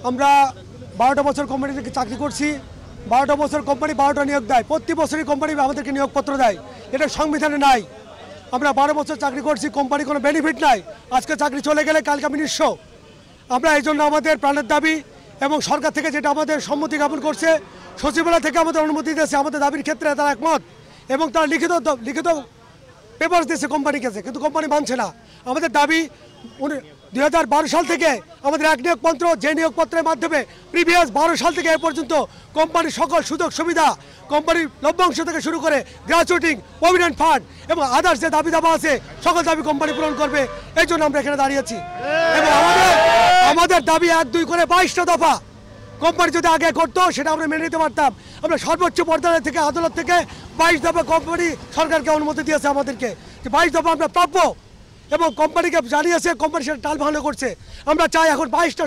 আমরা 12টা বছর কোম্পানিতে চাকরি করছি। 12টা বছর কোম্পানি 12টা নিয়োগ দেয়, প্রতি বছরই কোম্পানি আমাদেরকে নিয়োগপত্র দেয়, এটা সংবিধানে নাই। আমরা 12 বছর চাকরি করছি, কোম্পানি কোনো বেনিফিট নাই। আজকে চাকরি চলে গেলে কালকে আমি নিঃস্ব। আমরা এই জন্য আমাদের প্রাণের দাবি এবং সরকার থেকে যেটা আমাদের সম্মতি জ্ঞাপন করছে, সচিবালয় থেকে আমাদের অনুমতি দিয়েছে, আমাদের দাবির ক্ষেত্রে তারা একমত এবং তারা লিখিত পেপার দিয়েছে কোম্পানির কাছে, কিন্তু কোম্পানি মানছে না। আমাদের দাবি 2012 সাল থেকে আমাদের এক নিয়োগপত্র, যে নিয়োগপত্রের মাধ্যমে প্রিভিয়াস 12 সাল থেকে এ পর্যন্ত কোম্পানির সকল সুযোগ সুবিধা, কোম্পানির লভ্যাংশ থেকে শুরু করে গ্র্যাচুইটিং, প্রভিডেন্ট ফান্ড এবং আদার্স যে দাবি দাবা আছে, সকল দাবি কোম্পানি পূরণ করবে। এই জন্য আমরা এখানে দাঁড়িয়েছি এবং আমাদের দাবি 1, 2 করে 22টা দফা কোম্পানি যদি আগে করতো সেটা আমরা মেনে নিতে পারতাম। আমরা সর্বোচ্চ পর্যায় থেকে আদালত থেকে 22 দফা কোম্পানি সরকারকে অনুমতি দিয়েছে আমাদেরকে, যে 22 দফা আমরা প্রাপ্য এবং কোম্পানিকে জানিয়েছে, কোম্পানি সেটা টালবাহানা করছে। আমরা চাই এখন 22টা